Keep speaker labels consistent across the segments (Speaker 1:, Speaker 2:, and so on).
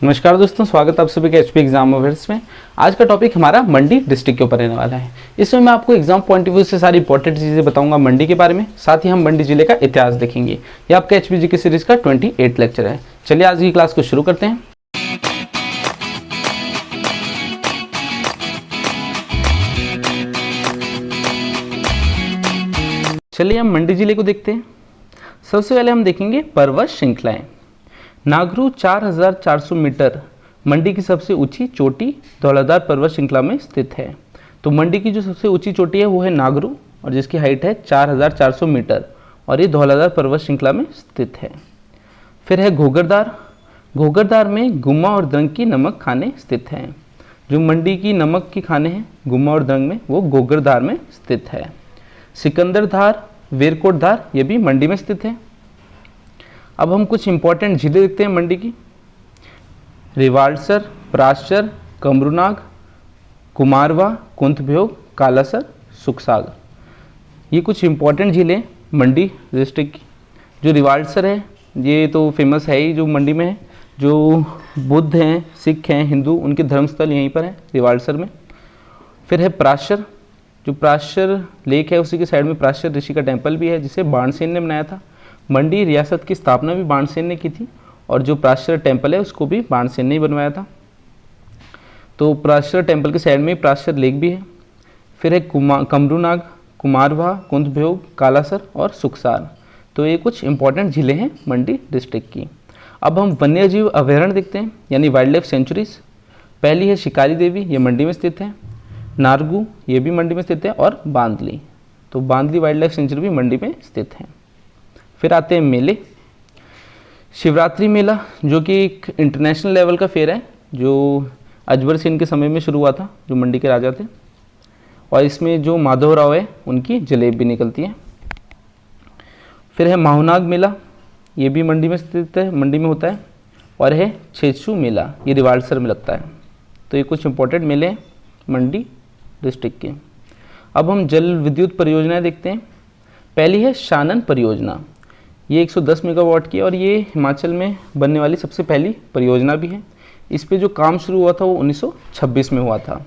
Speaker 1: नमस्कार दोस्तों, स्वागत है आप सभी के एचपी एग्जाम ओवर्स में। आज का टॉपिक हमारा मंडी डिस्ट्रिक्ट के ऊपर रहने वाला है। इसमें मैं आपको एग्जाम पॉइंट ऑफ व्यू से सारी इंपॉर्टेंट चीज़ें बताऊंगा मंडी के बारे में, साथ ही हम मंडी जिले का इतिहास देखेंगे। ये आपका एचपीजी की सीरीज का 28 लेक्चर है। चलिए आज की क्लास को शुरू करते हैं। चलिए हम मंडी जिले को देखते हैं। सबसे पहले हम देखेंगे पर्वत श्रृंखलाएं। नागरू 4400 मीटर मंडी की सबसे ऊंची चोटी धौलाधार पर्वत श्रृंखला में स्थित है। तो मंडी की जो सबसे ऊंची चोटी है वो है नागरू, और जिसकी हाइट है 4400 मीटर, और ये धौलाधार पर्वत श्रृंखला में स्थित है। फिर है घोगरदार। घोगरदार में गुम्मा और द्रंग की नमक खाने स्थित हैं। जो मंडी की नमक की खाने हैं गुम्मा और द्रंग में, वो घोगरदार में स्थित है। सिकंदरधार, वेरकोटधार, ये भी मंडी में स्थित है। अब हम कुछ इंपॉर्टेंट झीलें देखते हैं मंडी की। रिवाल्सर, प्राशर, कमरूनाग, कुमारवा, कुंथभ्योग, कालासर, सुखसागर, ये कुछ इंपॉर्टेंट झीलें मंडी डिस्ट्रिक्ट की। जो रिवाल्सर है ये तो फेमस है ही, जो मंडी में है। जो बुद्ध हैं, सिख हैं, हिंदू, उनके धर्मस्थल यहीं पर है रिवाल्सर में। फिर है प्राशर। जो प्राशर लेक है उसी के साइड में प्राशर ऋषि का टेम्पल भी है, जिसे बाणसेन ने बनाया था। मंडी रियासत की स्थापना भी बाणसेन ने की थी, और जो प्राशर टेम्पल है उसको भी बाणसेन ने ही बनवाया था। तो प्राशर टेम्पल के साइड में प्राशर लेक भी है। फिर है कमरूनाग, कुमारवा, कुंथभ्योग, कालासर और सुखसार। तो ये कुछ इंपॉर्टेंट झीलें हैं मंडी डिस्ट्रिक्ट की। अब हम वन्यजीव अभयारण्य देखते हैं, यानी वाइल्ड लाइफ सेंचुरीज। पहली है शिकारी देवी, ये मंडी में स्थित है। नारगू, ये भी मंडी में स्थित है। और बांदली, तो बांदली वाइल्ड लाइफ सेंचुरी भी मंडी में स्थित है। फिर आते हैं मेले। शिवरात्रि मेला, जो कि एक इंटरनेशनल लेवल का फेयर है, जो अजबर सेन के समय में शुरू हुआ था, जो मंडी के राजा थे। और इसमें जो माधवराव है उनकी जलेब भी निकलती है। फिर है माहुनाग मेला, ये भी मंडी में स्थित है, मंडी में होता है। और है छेचू मेला, ये रिवाल्सर में लगता है। तो ये कुछ इंपॉर्टेंट मेले हैं मंडी डिस्ट्रिक्ट के। अब हम जल विद्युत परियोजनाएं देखते हैं। पहली है शानन परियोजना, ये 110 मेगावाट की, और ये हिमाचल में बनने वाली सबसे पहली परियोजना भी है। इस पे जो काम शुरू हुआ था वो 1926 में हुआ था।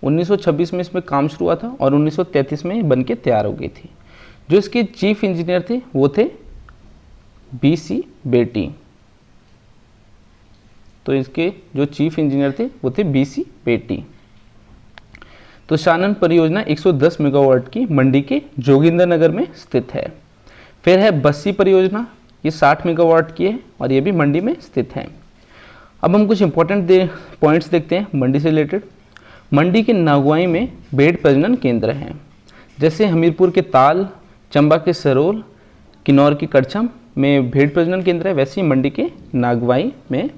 Speaker 1: 1926 में इसमें काम शुरू हुआ था, और 1933 में बन के तैयार हो गई थी। जो इसके चीफ इंजीनियर थे वो थे BC बेटी। तो इसके जो चीफ इंजीनियर थे वो थे BC बेटी। तो शानन परियोजना 110 मेगावाट की मंडी के जोगिंदर नगर में स्थित है। फिर है बस्सी परियोजना, ये 60 मेगावाट की है, और ये भी मंडी में स्थित है। अब हम कुछ इंपॉर्टेंट पॉइंट्स देखते हैं मंडी से रिलेटेड। मंडी के नागवाई में भेड़ प्रजनन केंद्र हैं, जैसे हमीरपुर के ताल, चंबा के सरोल, किन्नौर की कड़छम में भेड़ प्रजनन केंद्र है, वैसे ही मंडी के नागवाई में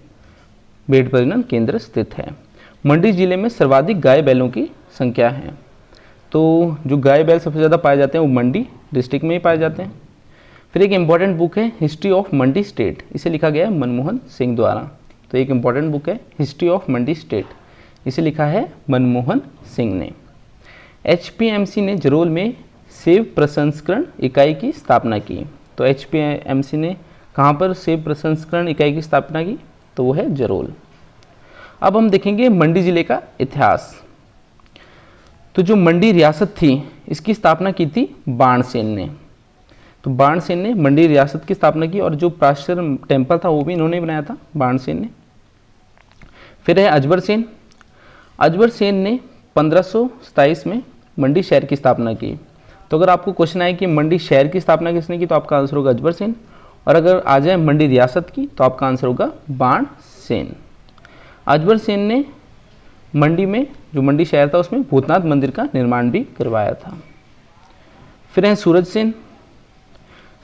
Speaker 1: भेड़ प्रजनन केंद्र स्थित है। मंडी जिले में सर्वाधिक गाय बैलों की संख्या है। तो जो गाय बैल सबसे ज़्यादा पाए जाते हैं वो मंडी डिस्ट्रिक्ट में ही पाए जाते हैं। फिर एक इम्पॉर्टेंट बुक है हिस्ट्री ऑफ मंडी स्टेट, इसे लिखा गया है मनमोहन सिंह द्वारा। तो एक इम्पॉर्टेंट बुक है हिस्ट्री ऑफ मंडी स्टेट, इसे लिखा है मनमोहन सिंह ने। HPMC ने जरोल में सेब प्रसंस्करण इकाई की स्थापना की। तो HPMC ने कहाँ पर सेब प्रसंस्करण इकाई की स्थापना की? तो वो है जरोल। अब हम देखेंगे मंडी जिले का इतिहास। तो जो मंडी रियासत थी इसकी स्थापना की थी बाणसेन ने। तो बाणसेन ने मंडी रियासत की स्थापना की, और जो प्राशर टेम्पल था वो भी इन्होंने बनाया था, बाणसेन ने। फिर है अजबर सेन। अजबर सेन ने 1527 में मंडी शहर की स्थापना की। तो अगर आपको क्वेश्चन आए कि मंडी शहर की स्थापना किसने की, तो आपका आंसर होगा अजबर सेन। और अगर आ जाए मंडी रियासत की, तो आपका आंसर होगा बाणसेन। अजबर सेन ने मंडी में, जो मंडी शहर था उसमें भूतनाथ मंदिर का निर्माण भी करवाया था। फिर है सूरज सेन।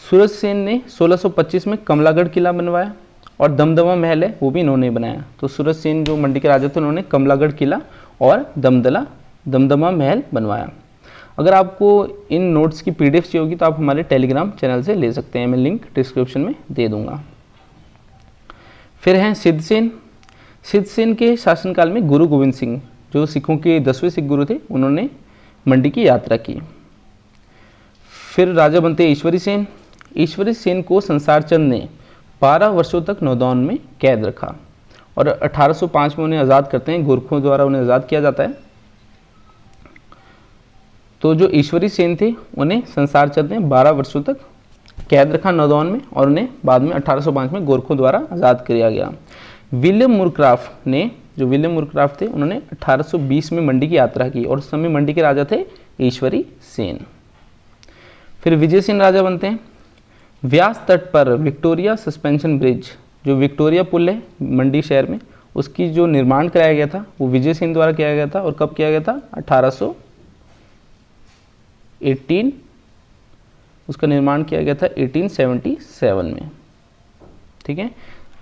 Speaker 1: सूरज सेन ने 1625 में कमलागढ़ किला बनवाया, और दमदमा महल है वो भी इन्होंने बनाया। तो सूरज सेन जो मंडी के राजा थे उन्होंने कमलागढ़ किला और दमदमा महल बनवाया। अगर आपको इन नोट्स की PDF चाहिए होगी तो आप हमारे टेलीग्राम चैनल से ले सकते हैं, मैं लिंक डिस्क्रिप्शन में दे दूंगा। फिर हैं सिद्ध सेन। सिद्ध सेन के शासनकाल में गुरु गोविंद सिंह, जो सिखों के 10वें सिख गुरु थे, उन्होंने मंडी की यात्रा की। फिर राजा बनते ईश्वरी सेन। ईश्वरी सेन को संसार चंद ने 12 वर्षों तक नौदान में कैद रखा, और 1805 में उन्हें आज़ाद करते हैं, गोरखों द्वारा उन्हें आज़ाद किया जाता है। तो जो ईश्वरी सेन थे उन्हें संसार चंद ने 12 वर्षों तक कैद रखा नौदौन में, और उन्हें बाद में 1805 में गोरखों द्वारा आज़ाद किया गया। विलियम मुरक्राफ्ट थे, उन्होंने 1820 में मंडी की यात्रा की, और उस समय मंडी के राजा थे ईश्वरी सेन। फिर विजय सेन राजा बनते हैं। व्यास तट पर विक्टोरिया सस्पेंशन ब्रिज, जो विक्टोरिया पुल है मंडी शहर में, उसकी जो निर्माण कराया गया था वो विजय सेन द्वारा किया गया था। और कब किया गया था? 1818, उसका निर्माण किया गया था 1877 में। ठीक है,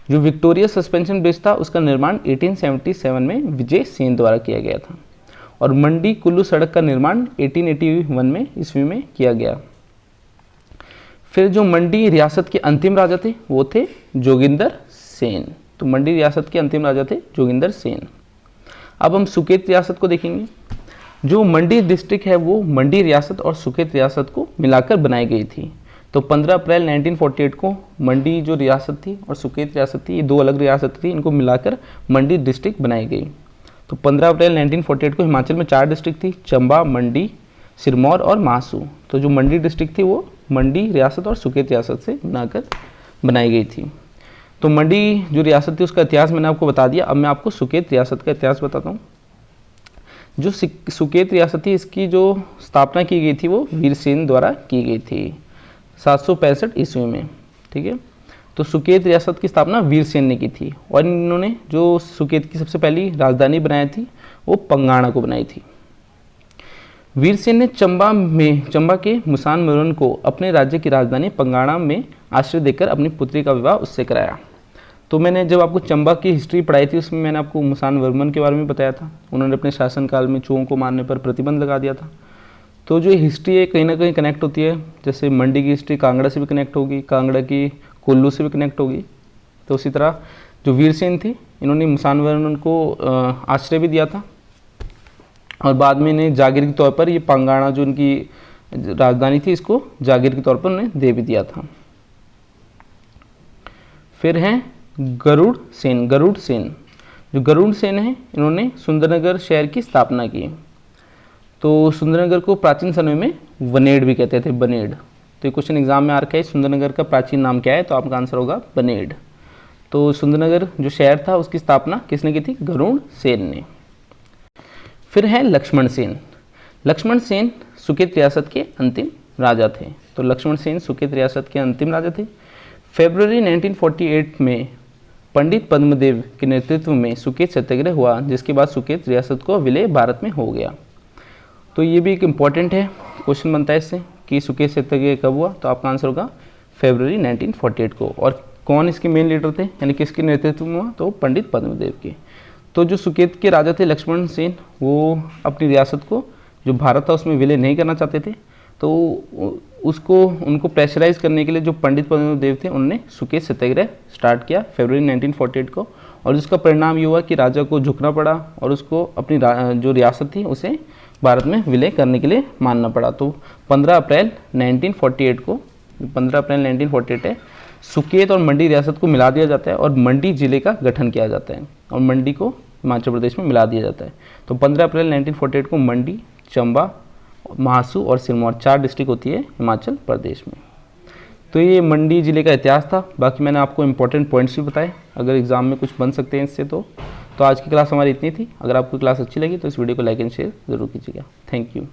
Speaker 1: जो विक्टोरिया सस्पेंशन ब्रिज था उसका निर्माण 1877 में विजय सेन द्वारा किया गया था। और मंडी कुल्लू सड़क का निर्माण 1881 में ईस्वी में किया गया। फिर जो मंडी रियासत के अंतिम राजा थे वो थे जोगिंदर सेन। तो मंडी रियासत के अंतिम राजा थे जोगिंदर सेन। अब हम सुकेत रियासत को देखेंगे। जो मंडी डिस्ट्रिक्ट है वो मंडी रियासत और सुकेत रियासत को मिलाकर बनाई गई थी। तो 15 अप्रैल 1948 को मंडी जो रियासत थी और सुकेत रियासत थी, ये दो अलग रियासत थी, इनको मिलाकर मंडी डिस्ट्रिक्ट बनाई गई। तो 15 अप्रैल 1948 को हिमाचल में 4 डिस्ट्रिक्ट थी, चंबा, मंडी, सिरमौर और महासू। तो जो मंडी डिस्ट्रिक्ट थी वो मंडी रियासत और सुकेत रियासत से बनाकर बनाई गई थी। तो मंडी जो रियासत थी उसका इतिहास मैंने आपको बता दिया। अब मैं आपको सुकेत रियासत का इतिहास बताता हूँ। जो सुकेत रियासत थी इसकी जो स्थापना की गई थी वो वीरसेन द्वारा की गई थी 765 ईस्वी में। ठीक है, तो सुकेत रियासत की स्थापना वीरसेन ने की थी, और इन्होंने जो सुकेत की सबसे पहली राजधानी बनाई थी वो पंगाणा को बनाई थी। वीरसेन ने चंबा के मुसान मुरुगन को अपने राज्य की राजधानी पंगाणा में आश्रय देकर अपनी पुत्री का विवाह उससे कराया। तो मैंने जब आपको चंबा की हिस्ट्री पढ़ाई थी उसमें मैंने आपको मुसान वर्मन के बारे में बताया था। उन्होंने अपने शासनकाल में चूहों को मारने पर प्रतिबंध लगा दिया था। तो जो हिस्ट्री है कहीं ना कहीं कनेक्ट होती है, जैसे मंडी की हिस्ट्री कांगड़ा से भी कनेक्ट होगी, कांगड़ा की कुल्लू से भी कनेक्ट होगी। तो उसी तरह जो वीरसेन थे इन्होंने मुसान वर्मन को आश्रय भी दिया था, और बाद में इन्हें जागीर के तौर पर ये पंगाणा जो इनकी राजधानी थी इसको जागीर के तौर पर उन्हें दे भी दिया था। फिर हैं गरुड़ सेन। जो गरुड़ सेन है इन्होंने सुंदरनगर शहर की स्थापना की। तो सुंदरनगर को प्राचीन समय में वनेड़ भी कहते थे, बनेड़। तो ये क्वेश्चन एग्जाम में आ रखा है, सुंदरनगर का प्राचीन नाम क्या है? तो आपका आंसर होगा बनेड़। तो सुंदरनगर जो शहर था उसकी स्थापना किसने की थी? गरुड़ सेन ने। फिर है लक्ष्मण सेन सुकेत रियासत के अंतिम राजा थे। तो लक्ष्मण सेन सुकेत रियासत के अंतिम राजा थे। फरवरी 1948 में पंडित पद्मदेव के नेतृत्व में सुकेत सत्याग्रह हुआ, जिसके बाद सुकेत रियासत को विलय भारत में हो गया। तो ये भी एक इम्पॉर्टेंट है, क्वेश्चन बनता है इससे कि सुकेत सत्याग्रह कब हुआ? तो आपका आंसर होगा फरवरी 1948 को। और कौन इसके मेन लीडर थे, यानी किसके नेतृत्व में हुआ? तो पंडित पद्मदेव के। तो जो सुकेत के राजा थे लक्ष्मण सेन, वो अपनी रियासत को जो भारत था उसमें विलय नहीं करना चाहते थे। तो उनको प्रेशराइज करने के लिए जो पंडित पद्मदेव थे उन्होंने सुकेत सत्याग्रह स्टार्ट किया फरवरी 1948 को, और जिसका परिणाम ये हुआ कि राजा को झुकना पड़ा और उसको अपनी जो रियासत थी उसे भारत में विलय करने के लिए मानना पड़ा। तो 15 अप्रैल 1948 है, सुकेत और मंडी रियासत को मिला दिया जाता है और मंडी जिले का गठन किया जाता है, और मंडी को हिमाचल प्रदेश में मिला दिया जाता है। तो 15 अप्रैल 1948 को मंडी, चंबा, महासू और सिरमौर 4 डिस्ट्रिक्ट होती है हिमाचल प्रदेश में। तो ये मंडी ज़िले का इतिहास था। बाकी मैंने आपको इंपॉर्टेंट पॉइंट्स भी बताए, अगर एग्जाम में कुछ बन सकते हैं इससे। तो आज की क्लास हमारी इतनी थी। अगर आपको क्लास अच्छी लगी तो इस वीडियो को लाइक एंड शेयर ज़रूर कीजिएगा। Thank you.